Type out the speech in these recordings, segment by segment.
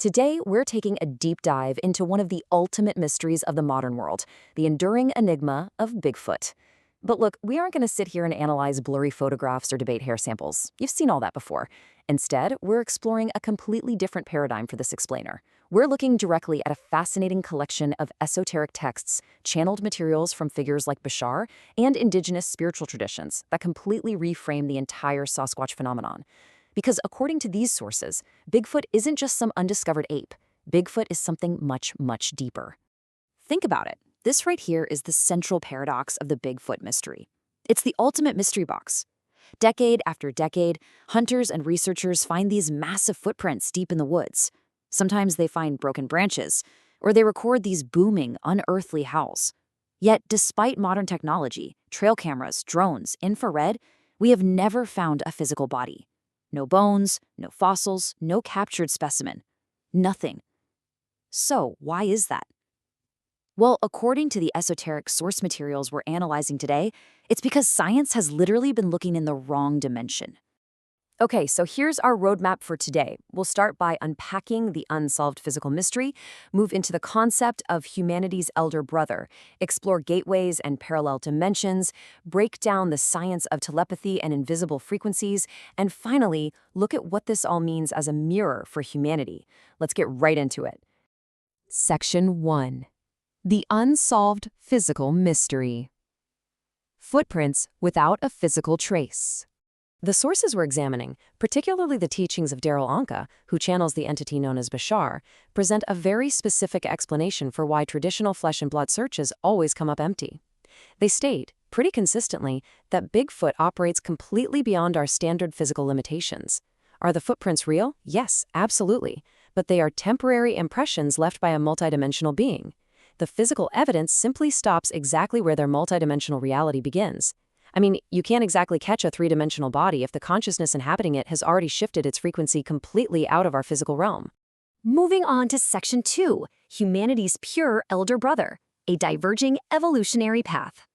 Today, we're taking a deep dive into one of the ultimate mysteries of the modern world, the enduring enigma of Bigfoot. But look, we aren't going to sit here and analyze blurry photographs or debate hair samples. You've seen all that before. Instead, we're exploring a completely different paradigm for this explainer. We're looking directly at a fascinating collection of esoteric texts, channeled materials from figures like Bashar, and indigenous spiritual traditions that completely reframe the entire Sasquatch phenomenon. Because according to these sources, Bigfoot isn't just some undiscovered ape. Bigfoot is something much, much deeper. Think about it. This right here is the central paradox of the Bigfoot mystery. It's the ultimate mystery box. Decade after decade, hunters and researchers find these massive footprints deep in the woods. Sometimes they find broken branches, or they record these booming, unearthly howls. Yet, despite modern technology, trail cameras, drones, infrared, we have never found a physical body. No bones, no fossils, no captured specimen. Nothing. So, why is that? Well, according to the esoteric source materials we're analyzing today, it's because science has literally been looking in the wrong dimension. Okay, so here's our roadmap for today. We'll start by unpacking the unsolved physical mystery, move into the concept of humanity's elder brother, explore gateways and parallel dimensions, break down the science of telepathy and invisible frequencies, and finally, look at what this all means as a mirror for humanity. Let's get right into it. Section 1. The unsolved physical mystery. Footprints without a physical trace. The sources we're examining, particularly the teachings of Darryl Anka, who channels the entity known as Bashar, present a very specific explanation for why traditional flesh and blood searches always come up empty. They state, pretty consistently, that Bigfoot operates completely beyond our standard physical limitations. Are the footprints real? Yes, absolutely. But they are temporary impressions left by a multidimensional being. The physical evidence simply stops exactly where their multidimensional reality begins. I mean, you can't exactly catch a three-dimensional body if the consciousness inhabiting it has already shifted its frequency completely out of our physical realm. Moving on to Section 2, humanity's pure elder brother, a diverging evolutionary path.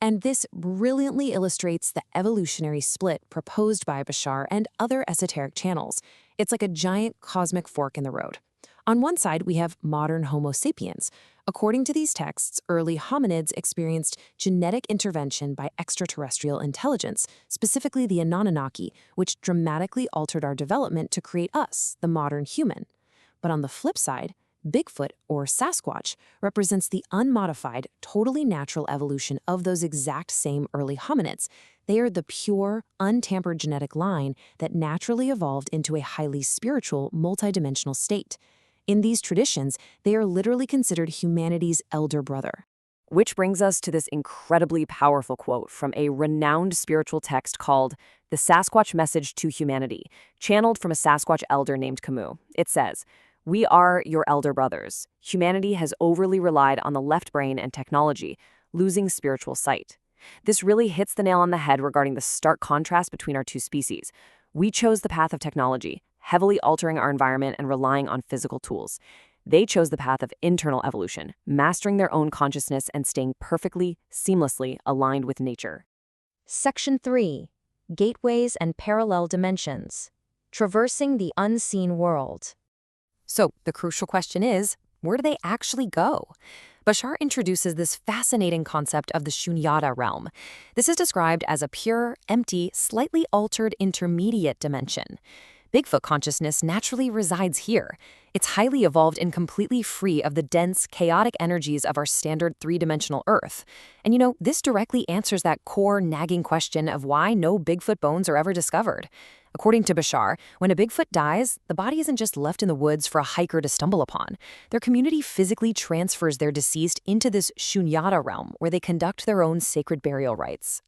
And this brilliantly illustrates the evolutionary split proposed by Bashar and other esoteric channels. It's like a giant cosmic fork in the road. On one side, we have modern Homo sapiens. According to these texts, early hominids experienced genetic intervention by extraterrestrial intelligence, specifically the Anunnaki, which dramatically altered our development to create us, the modern human. But on the flip side, Bigfoot, or Sasquatch, represents the unmodified, totally natural evolution of those exact same early hominids. They are the pure, untampered genetic line that naturally evolved into a highly spiritual, multidimensional state. In these traditions, they are literally considered humanity's elder brother. Which brings us to this incredibly powerful quote from a renowned spiritual text called The Sasquatch Message to Humanity, channeled from a Sasquatch elder named Camus. It says, "We are your elder brothers. Humanity has overly relied on the left brain and technology, losing spiritual sight." This really hits the nail on the head regarding the stark contrast between our two species. We chose the path of technology, heavily altering our environment and relying on physical tools. They chose the path of internal evolution, mastering their own consciousness and staying perfectly, seamlessly aligned with nature. Section 3. Gateways and Parallel Dimensions. Traversing the Unseen World. So, the crucial question is, where do they actually go? Bashar introduces this fascinating concept of the Shunyata realm. This is described as a pure, empty, slightly altered intermediate dimension. Bigfoot consciousness naturally resides here. It's highly evolved and completely free of the dense, chaotic energies of our standard three-dimensional Earth. And this directly answers that core, nagging question of why no Bigfoot bones are ever discovered. According to Bashar, when a Bigfoot dies, the body isn't just left in the woods for a hiker to stumble upon. Their community physically transfers their deceased into this Shunyata realm, where they conduct their own sacred burial rites.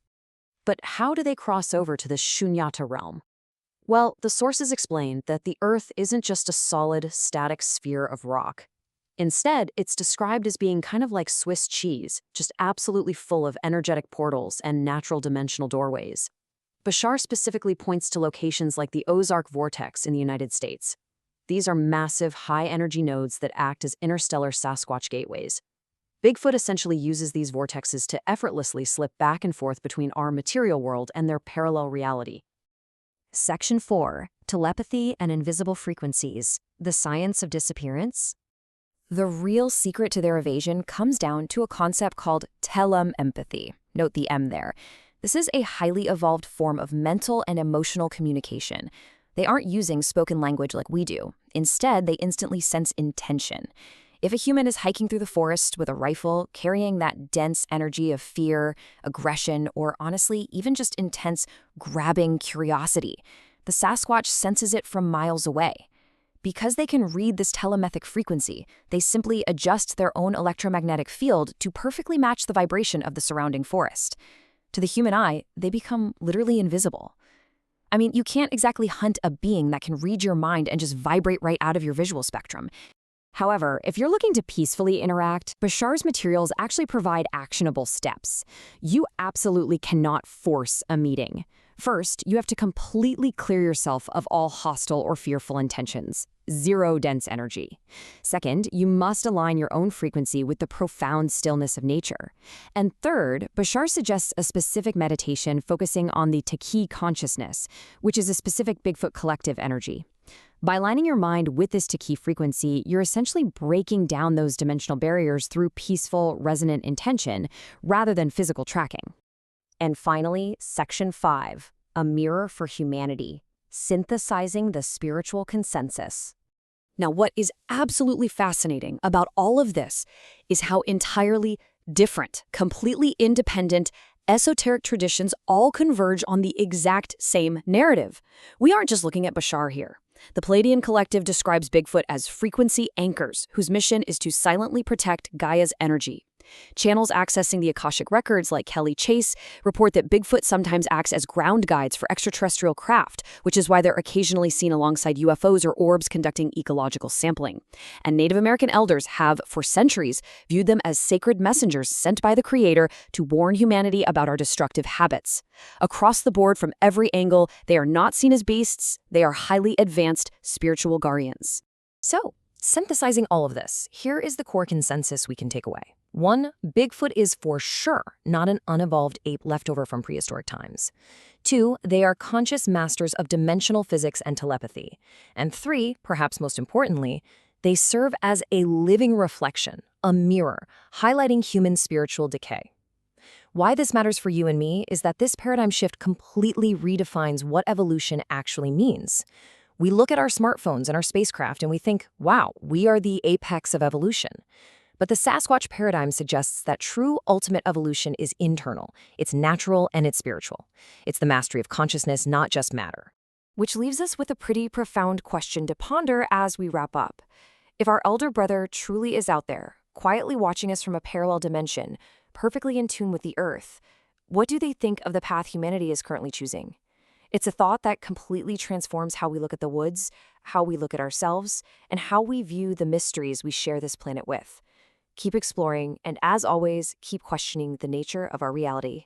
But how do they cross over to the Shunyata realm? Well, the sources explain that the Earth isn't just a solid, static sphere of rock. Instead, it's described as being kind of like Swiss cheese, just absolutely full of energetic portals and natural dimensional doorways. Bashar specifically points to locations like the Ozark Vortex in the United States. These are massive, high-energy nodes that act as interstellar Sasquatch gateways. Bigfoot essentially uses these vortexes to effortlessly slip back and forth between our material world and their parallel reality. Section 4, Telepathy and Invisible Frequencies, the Science of Disappearance. The real secret to their evasion comes down to a concept called telepathy. Note the M there. This is a highly evolved form of mental and emotional communication. They aren't using spoken language like we do. Instead, they instantly sense intention. If a human is hiking through the forest with a rifle, carrying that dense energy of fear, aggression, or honestly, even just intense, grabbing curiosity, the Sasquatch senses it from miles away. Because they can read this telepathic frequency, they simply adjust their own electromagnetic field to perfectly match the vibration of the surrounding forest. To the human eye, they become literally invisible. I mean, you can't exactly hunt a being that can read your mind and just vibrate right out of your visual spectrum. However, if you're looking to peacefully interact, Bashar's materials actually provide actionable steps. You absolutely cannot force a meeting. First, you have to completely clear yourself of all hostile or fearful intentions. Zero dense energy. Second, you must align your own frequency with the profound stillness of nature. And third, Bashar suggests a specific meditation focusing on the Taki consciousness, which is a specific Bigfoot collective energy. By aligning your mind with this Taki frequency, you're essentially breaking down those dimensional barriers through peaceful, resonant intention rather than physical tracking. And finally, Section 5, a mirror for humanity, synthesizing the spiritual consensus. Now, what is absolutely fascinating about all of this is how entirely different, completely independent, esoteric traditions all converge on the exact same narrative. We aren't just looking at Bashar here. The Pleiadian Collective describes Bigfoot as frequency anchors, whose mission is to silently protect Gaia's energy. Channels accessing the Akashic Records, like Kelly Chase, report that Bigfoot sometimes acts as ground guides for extraterrestrial craft, which is why they're occasionally seen alongside UFOs or orbs conducting ecological sampling. And Native American elders have, for centuries, viewed them as sacred messengers sent by the Creator to warn humanity about our destructive habits. Across the board, from every angle, they are not seen as beasts, they are highly advanced spiritual guardians. So, synthesizing all of this, here is the core consensus we can take away. 1. Bigfoot is for sure not an unevolved ape left over from prehistoric times. 2. They are conscious masters of dimensional physics and telepathy. And 3, perhaps most importantly, they serve as a living reflection, a mirror, highlighting human spiritual decay. Why this matters for you and me is that this paradigm shift completely redefines what evolution actually means. We look at our smartphones and our spacecraft and we think, wow, we are the apex of evolution. But the Sasquatch paradigm suggests that true ultimate evolution is internal, it's natural, and it's spiritual. It's the mastery of consciousness, not just matter. Which leaves us with a pretty profound question to ponder as we wrap up. If our elder brother truly is out there, quietly watching us from a parallel dimension, perfectly in tune with the Earth, what do they think of the path humanity is currently choosing? It's a thought that completely transforms how we look at the woods, how we look at ourselves, and how we view the mysteries we share this planet with. Keep exploring, and as always, keep questioning the nature of our reality.